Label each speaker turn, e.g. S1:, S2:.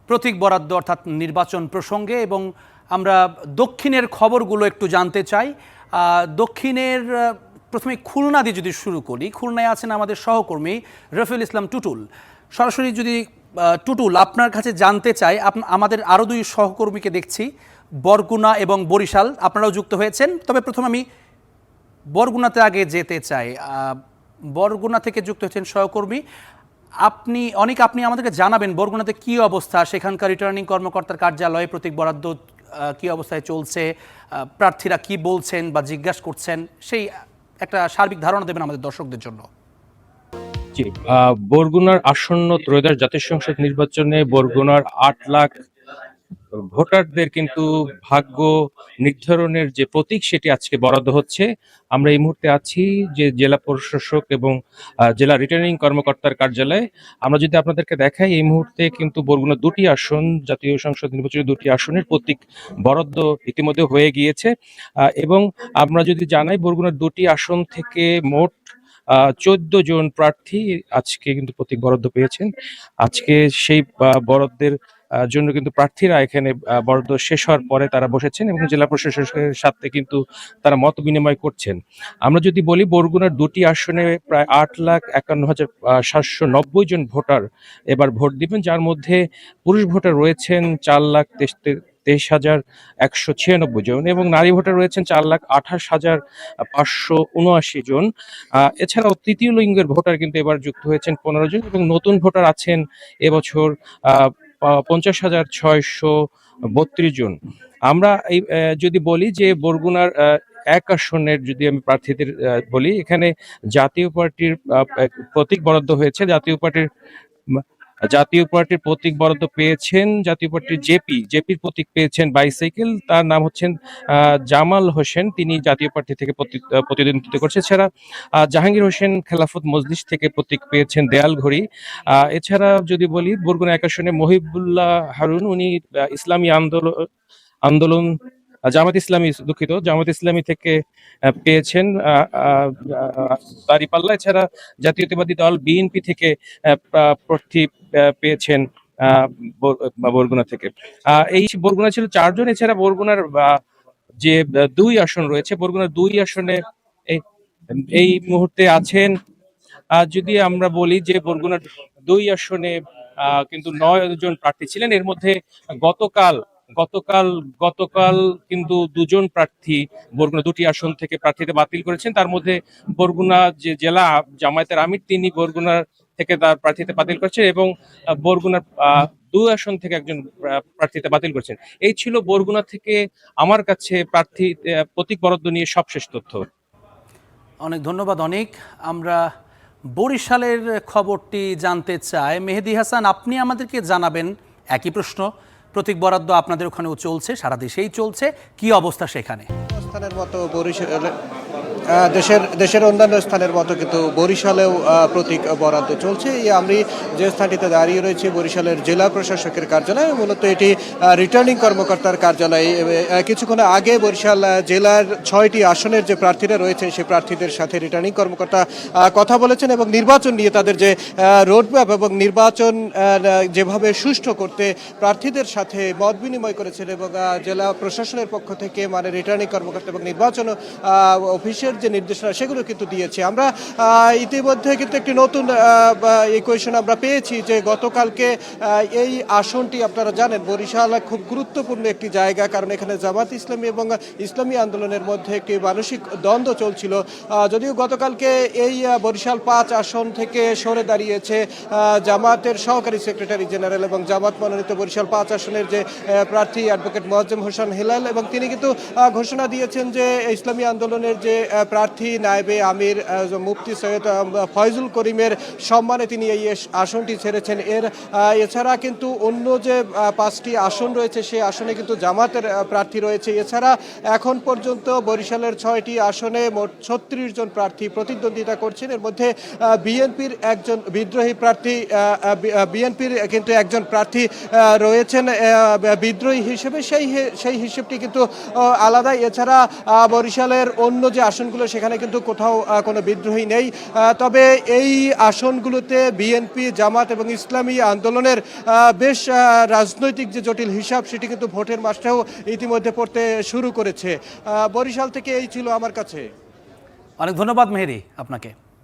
S1: প্রতীক বরাদ্দ অর্থাৎ নির্বাচন প্রসঙ্গে এবং আমরা দক্ষিণের খবরগুলো একটু জানতে চাই। দক্ষিণের প্রথমে খুলনা দিয়ে যদি শুরু করি, খুলনায় আছেন আমাদের সহকর্মী রফিউল ইসলাম টুটুল। সরাসরি যদি টুটুল আপনার কাছে জানতে চাই, আমাদের আরও দুই সহকর্মীকে দেখছি, বরগুনা এবং বরিশাল, আপনারাও যুক্ত হয়েছেন। তবে প্রথম আমি বরগুনাতে আগে যেতে চাই। বরগুনা থেকে যুক্ত হয়েছেন সহকর্মী আপনি আমাদেরকে জানাবেন বরগুনাতে কি অবস্থা, সেখানকার রিটার্নিং কর্মকর্তার কার্যালয়ে প্রতীক বরাদ্দ কি অবস্থায় চলছে, প্রার্থীরা কি বলছেন বা জিজ্ঞাসা করছেন, সেই একটা সার্বিক ধারণা দেবেন আমাদের দর্শকদের জন্য।
S2: জি, বরগুনার আসন্ন ত্রয়োদশ জাতীয় সংসদ নির্বাচনে বরগুনার ৮ লাখ ভোটারদের কিন্তু ভাগ্য নির্ধারণের যে প্রতীক সেটি আজকে বরাদ্দ হচ্ছে। আমরা এই মুহূর্তে আছি যে জেলা প্রশাসক এবং জেলা রিটার্নিং কর্মকর্তার কার্যালয়ে। আমরা যদি আপনাদেরকে দেখাই, এই মুহূর্তে কিন্তু বরগুনা ২টি আসন, জাতীয় সংসদ নির্বাচনের ২টি আসনের প্রতীক বরাদ্দ ইতিমধ্যে হয়ে গিয়েছে। এবং আমরা যদি জানাই, বরগুনার ২টি আসন থেকে মোট ১৪ জন প্রার্থী আজকে কিন্তু প্রতীক বরাদ্দ পেয়েছেন। আজকে সেই বরাদ্দের জন্য কিন্তু প্রার্থীরা এখানে বরাদ্দ শেষ হওয়ার পরে তারা বসেছেন এবং জেলা প্রশাসকের সাথে কিন্তু তারা মত বিনিময় করছেন। আমরা যদি বলি, বরগুনার ২টি আসনে প্রায় ৮,৫১,৭৯০ জন ভোটার এবার ভোট দিবেন, যার মধ্যে পুরুষ ভোটার রয়েছেন ৪,২৩,১৯৬ জন এবং নারী ভোটার রয়েছেন ৪,২৮,৫৭৯ জন। এছাড়াও তৃতীয় লিঙ্গের ভোটার কিন্তু এবার যুক্ত হয়েছেন ১৫ জন এবং নতুন ভোটার আছেন এবছর ৫০,৬৩২ জন। আমরা এই যদি বলি যে বরগুনার ১ আসনের যদি আমি প্রার্থীদের বলি, এখানে জাতীয় পার্টির প্রতীক বরাদ্দ হয়েছে। জাতীয় পার্টির প্রতীক বরাদ্দ পেয়েছেন, জাতীয় পার্টির জেপির প্রতীক পেয়েছেন বাইসাইকেল, তার নাম হচ্ছেন জামাল হোসেন, তিনি জাতীয় পার্টি থেকে প্রতিদ্বন্দ্বিতা করছে। এছাড়া জাহাঙ্গীর হোসেন খেলাফত মজলিস থেকে প্রতীক পেয়েছেন দেয়াল ঘড়ি। এছাড়া যদি বলি, বরগুনা ১ আসনে মহিবুল্লাহ হারুন, উনি ইসলামী আন্দোলন জামাত ইসলামী থেকে পেয়েছেন দাঁড়িপাল্লা। এছাড়া জাতীয়তাবাদী দল বিএনপি থেকে প্রার্থী পেয়েছেন বরগুনা থেকে। এই বরগুনা ছিল ৪ জন। এছাড়া বরগুনার যে ২ আসন রয়েছে, বরগুনার ২ আসনে এই মুহূর্তে আছেন, যদি আমরা বলি যে বরগুনার ২ আসনে কিন্তু ৯ জন প্রার্থী ছিলেন। এর মধ্যে গতকাল কিন্তু ২ জন প্রার্থী বরগুনা ২টি আসন থেকে প্রার্থীতে বাতিল করেছেন। তার মধ্যে বরগুনা যে জেলা জামায়াতের আমির, তিনি বরগুনা থেকে তার প্রার্থীতে বাতিল করেছেন এবং বরগুনার ২ আসন থেকে একজন প্রার্থীতে বাতিল করেছেন। এই ছিল বরগুনা থেকে আমার কাছে প্রার্থী প্রতীক বরাদ্দ নিয়ে সবশেষ তথ্য।
S1: অনেক ধন্যবাদ। আমরা বরিশালের খবরটি জানতে চাই। মেহেদী হাসান, আপনি আমাদেরকে জানাবেন একই প্রশ্ন, প্রতীক বরাদ্দ আপনাদের ওখানেও চলছে, সারা দেশেই চলছে, কি অবস্থা সেখানে?
S3: স্থানের মতো বরিশালে দেশের অন্যান্য স্থানের মতো কিন্তু বরিশালেও প্রতীক বরাদ্দ চলছে। আমি যে স্থানটিতে দাঁড়িয়ে রয়েছি, বরিশালের জেলা প্রশাসকের কার্যালয়, মূলত এটি রিটার্নিং কর্মকর্তার কার্যালয়। কিছুক্ষণ আগে বরিশাল জেলার ৬টি আসনের যে প্রার্থীরা রয়েছেন, সেই প্রার্থীদের সাথে রিটার্নিং কর্মকর্তা কথা বলেছেন এবং নির্বাচন নিয়ে তাদের যে রোডম্যাপ এবং নির্বাচন যেভাবে সুষ্ঠু করতে প্রার্থীদের সাথে মত বিনিময় করেছেন এবং জেলা প্রশাসনের পক্ষ থেকে মানে রিটার্নিং কর্মকর্তা এবং নির্বাচন অফিসের যে নির্দেশনা সেগুলো কিন্তু দিয়েছে। আমরা ইতিমধ্যে কিন্তু একটি নতুন ইকুয়েশন আমরা পেয়েছি যে গতকালকে এই আসনটি, আপনারা জানেন বরিশাল খুব গুরুত্বপূর্ণ একটি জায়গা, কারণ এখানে জামাত ইসলামী এবং ইসলামী আন্দোলনের মধ্যে একটি মানসিক দ্বন্দ্ব চলছিল। যদিও গতকালকে এই বরিশাল ৫ আসন থেকে সরে দাঁড়িয়েছে জামাতের সহকারী সেক্রেটারি জেনারেল এবং জামাত মনোনীত বরিশাল ৫ আসনের যে প্রার্থী অ্যাডভোকেট মোয়াজ্জেম হোসেন হেলাল, এবং তিনি কিন্তু ঘোষণা দিয়েছেন যে ইসলামী আন্দোলনের যে প্রার্থী নায়েবে আমির মুফতি সৈয়দ ফয়জুল করিমের সম্মানে তিনি এই আসনটি ছেড়েছেন। এছাড়া কিন্তু অন্য যে ৫টি আসন রয়েছে, সেই আসনে কিন্তু জামাতের প্রার্থী রয়েছে। এছাড়া এখন পর্যন্ত বরিশালের ৬টি আসনে মোট ৩৬ জন প্রার্থী প্রতিদ্বন্দ্বিতা করছেন। এর মধ্যে বিএনপির একজন বিদ্রোহী প্রার্থী, বিএনপির কিন্তু একজন প্রার্থী রয়েছেন বিদ্রোহী হিসেবে, সেই হিসেবটি কিন্তু আলাদা। এছাড়া বরিশালের অন্য যে আসনগুলো আসনগুলো সেখানে কিন্তু কোথাও কোনো বিদ্রোহী নেই। তবে এই আসনগুলোতে বিএনপি, জামাত এবং ইসলামী আন্দোলনের বেশ রাজনৈতিক যে জটিল হিসাব সেটি কিন্তু ভোটের মাসটাও ইতিমধ্যে পড়তে শুরু করেছে। বরিশাল থেকে এই ছিল আমার কাছে।
S1: অনেক ধন্যবাদ মেহেদী আপনাকে।